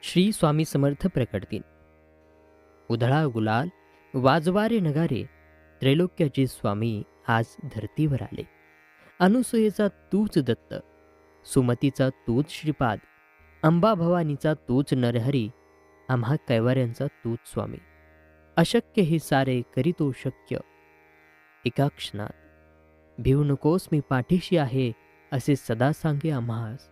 श्री स्वामी समर्थ प्रकट दिन. उधळा गुलाल, वाजवारे नगारे, त्रैलोक्याचे स्वामी आज धरतीवर आले. अनुसूयेचा तूच दत्त, सुमतीचा तूच श्रीपाद, अंबा भवानीचा तूच नरहरी, आम्हा कैवाऱ्यांचा तूच स्वामी. अशक्य हे सारे करीतो शक्य, एका क्षणात. भिवू नकोस मी पाठीशी आहे, असे सदा सांगे आम्हास.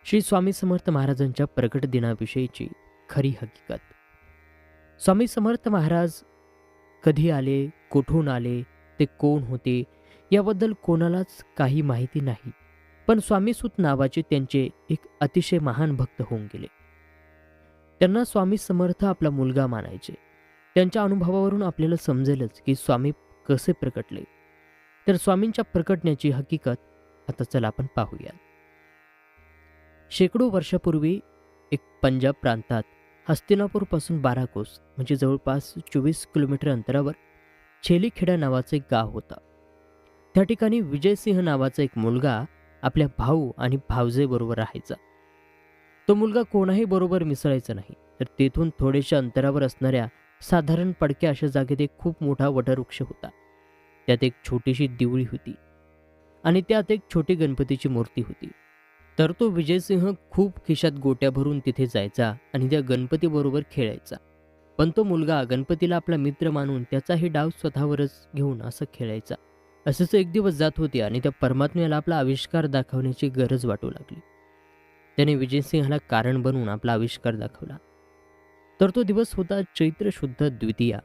श्री स्वामी समर्थ महाराजांच्या प्रकट दिनाविषयीची खरी हकीकत. स्वामी समर्थ महाराज कधी आले, कुठून आले, ते कोण होते याबद्दल कोणालाच काही माहिती नाही. पण स्वामीसूत नावाचे त्यांचे एक अतिशय महान भक्त होऊन गेले. त्यांना स्वामी समर्थ आपला मुलगा मानायचे. त्यांच्या अनुभवावरून आपल्याला समजेलच की स्वामी कसे प्रकटले. तर स्वामींच्या प्रकटण्याची हकीकत आता चला आपण पाहूया. शेकडो वर्षापूर्वी एक पंजाब प्रांतात हस्तिनापूरपासून 12 कोस म्हणजे जवळपास 24 किलोमीटर अंतरावर छेलीखेडा नावाचं एक गाव होता. त्या ठिकाणी विजयसिंह नावाचा एक मुलगा आपल्या भाऊ आणि भावजेबरोबर राहायचा. तो मुलगा कोणाही बरोबर मिसळायचा नाही. तर तेथून थोडेशा अंतरावर असणाऱ्या साधारण पडक्या अशा जागेत एक खूप मोठा वटवृक्ष होता. त्यात एक छोटीशी दिवळी होती आणि त्यात एक छोटी गणपतीची मूर्ती होती. तर तो विजयसिंह खूप खिशात गोट्या भरून तिथे जायचा आणि त्या गणपतीबरोबर खेळायचा. पण तो मुलगा गणपतीला आपला मित्र मानून त्याचाही डाव स्वतःवरच घेऊन असं खेळायचा. असंच एक दिवस जात होते आणि त्या परमात्म्याला आपला आविष्कार दाखवण्याची गरज वाटू लागली. त्याने विजयसिंहाला कारण बनवून आपला आविष्कार दाखवला. तर तो दिवस होता चैत्र शुद्ध द्वितीया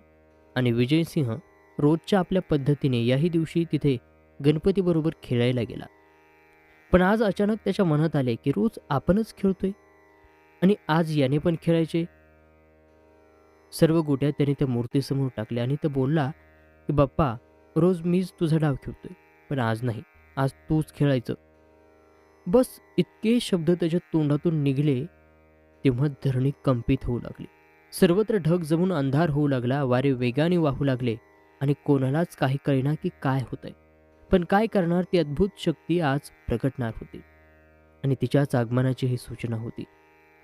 आणि विजयसिंह रोजच्या आपल्या पद्धतीने याही दिवशी तिथे गणपतीबरोबर खेळायला गेला. पण आज अचानक त्याच्या मनात आले की रोज आपणच खेळतोय आणि आज याने पण खेळायचे. सर्व गोट्या त्याने त्या मूर्तीसमोर टाकल्या आणि तो बोलला की बाप्पा, रोज मीच तुझा डाव खेळतोय, पण आज नाही, आज तूच खेळायचं. बस इतके शब्द त्याच्या तोंडातून निघले तेव्हा धरणी कंपित होऊ लागली. सर्वत्र ढग जमून अंधार होऊ लागला. वारे वेगाने वाहू लागले आणि कोणालाच काही कळेना की काय होतंय. पण काय करणार, ती अद्भुत शक्ती आज प्रकटणार होती आणि तिच्याच आगमनाची ही सूचना होती.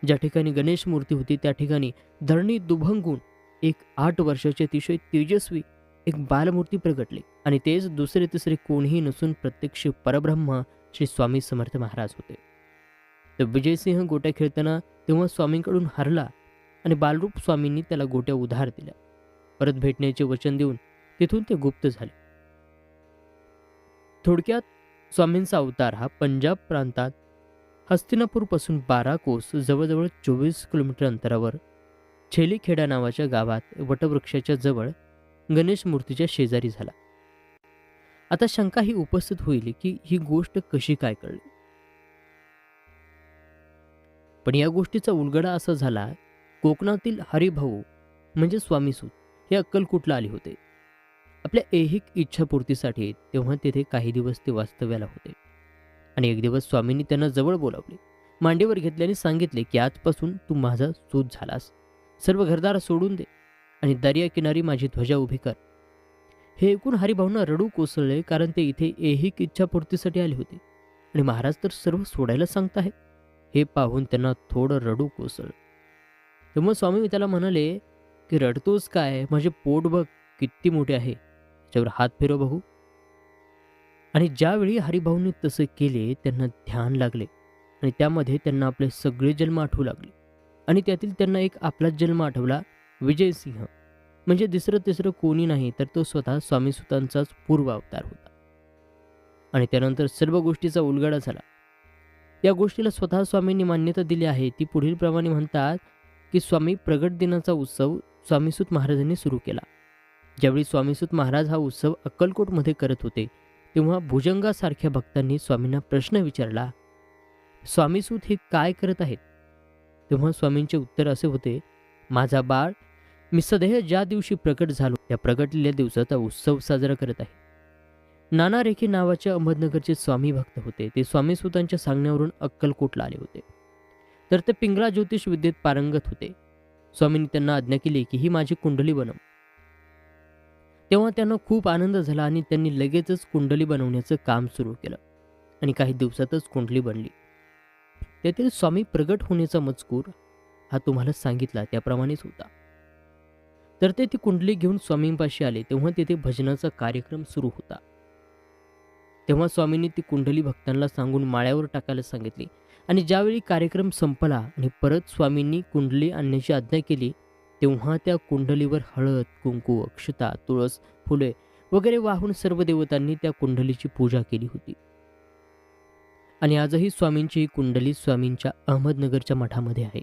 ज्या ठिकाणी गणेश मूर्ती होती त्या ठिकाणी धरणी दुभंगून एक 8 वर्षाची अतिशय तेजस्वी एक बालमूर्ती प्रगटली आणि तेच दुसरे तिसरे कोणीही नसून प्रत्यक्ष परब्रह्म श्री स्वामी समर्थ महाराज होते. तर विजयसिंह गोट्या खेळताना तेव्हा स्वामींकडून हरला आणि बालरूप स्वामींनी त्याला गोट्या उधार दिल्या. परत भेटण्याचे वचन देऊन तिथून ते गुप्त झाले. थोडक्यात स्वामींचा अवतार हा पंजाब प्रांतात हस्तिनापूरपासून 12 कोस जवळजवळ 24 किलोमीटर अंतरावर छेलीखेडा नावाच्या गावात वटवृक्षाच्या जवळ गणेश मूर्तीच्या शेजारी झाला. आता शंका ही उपस्थित होईल की ही गोष्ट कशी काय कळली. पण या गोष्टीचा उलगडा असा झाला, कोकणातील हरिभाऊ म्हणजे स्वामीसूत हे अक्कलकोटला आले होते आपल्या ऐहिक इच्छापूर्तीसाठी. तेव्हा तेथे काही दिवस ते वास्तव्याला होते आणि एक दिवस स्वामींनी त्यांना जवळ बोलावले, मांडीवर घेतल्याने सांगितले की आजपासून तू माझा सूत झालास. सर्व घरदार सोडून दे आणि दर्या किनारी माझी ध्वजा उभी कर. हे ऐकून हरिभाऊंना रडू कोसळले, कारण ते इथे ऐहिक इच्छापूर्तीसाठी आले होते आणि महाराज तर सर्व सोडायला सांगताहेत. हे पाहून त्यांना थोडं रडू कोसळलं. तेव्हा स्वामी त्याला म्हणाले की रडतोस काय, माझे पोट बघ किती मोठे आहे, त्याच्यावर हात फिरव बघू. आणि ज्यावेळी हरिभाऊंनी तसे केले त्यांना ध्यान लागले आणि त्यामध्ये त्यांना आपले सगळे जन्म आठवू लागले आणि त्यातील त्यांना एक आपलाच जन्म आठवला, विजयसिंह. म्हणजे दुसरं तिसरं कोणी नाही तर तो स्वतः स्वामीसुतांचाच पूर्व अवतार होता. आणि त्यानंतर सर्व गोष्टीचा उलगडा झाला. या गोष्टीला स्वतः स्वामींनी मान्यता दिली आहे. ती पुढील प्रमाणे म्हणतात की स्वामी प्रगट दिनाचा उत्सव स्वामीसूत महाराजांनी सुरू केला. ज्यावेळी स्वामीसूत महाराज हा उत्सव अक्कलकोटमध्ये करत होते तेव्हा भुजंगासारख्या भक्तांनी स्वामींना प्रश्न विचारला, स्वामीसूत हे काय करत आहेत. तेव्हा स्वामींचे उत्तर असे होते, माझा बाळ, मी सदैव ज्या दिवशी प्रकट झालो त्या प्रगटलेल्या दिवसाचा उत्सव साजरा करत आहे. नाना रेखे नावाच्या अहमदनगरचे स्वामी भक्त होते. ते स्वामीसूतांच्या सांगण्यावरून अक्कलकोटला आले होते. तर ते पिंगळा ज्योतिष विद्येत पारंगत होते. स्वामींनी त्यांना आज्ञा केली की ही माझी कुंडली बनव. तेव्हा त्यांना खूप आनंद झाला आणि त्यांनी लगेचच कुंडली बनवण्याचं काम सुरू केलं आणि काही दिवसातच कुंडली बनली. तेथील स्वामी प्रगट होण्याचा मजकूर हा तुम्हाला सांगितला त्याप्रमाणेच होता. तर ते ती कुंडली घेऊन स्वामींपाशी आले तेव्हा तेथे भजनाचा कार्यक्रम सुरू होता. तेव्हा स्वामींनी ती कुंडली भक्तांना सांगून माळ्यावर टाकायला सांगितली आणि ज्यावेळी कार्यक्रम संपला आणि परत स्वामींनी कुंडली आणण्याची आज्ञा केली, तेव्हा त्या कुंडलीवर हळद, कुंकू, अक्षता, तुळस, फुले वगैरे वाहून सर्व देवतांनी त्या कुंडलीची पूजा केली होती. आणि आजही स्वामींची ही कुंडली स्वामींच्या अहमदनगरच्या मठामध्ये आहे.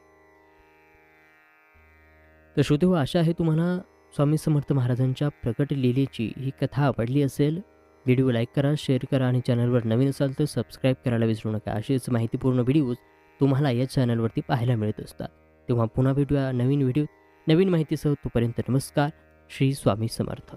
तर श्रोतेहो, आशा आहे तुम्हाला स्वामी समर्थ महाराजांच्या प्रकट लीलेची ही कथा आवडली असेल. व्हिडिओ लाईक करा, शेअर करा आणि चॅनलवर नवीन असाल तर सबस्क्राईब करायला विसरू नका. असेच माहितीपूर्ण व्हिडिओज तुम्हाला या चॅनलवरती पाहायला मिळत असतात. तेव्हा पुन्हा भेटूया नवीन व्हिडिओ नवीन माहितीसह. तोपर्यंत नमस्कार. श्री स्वामी समर्थ.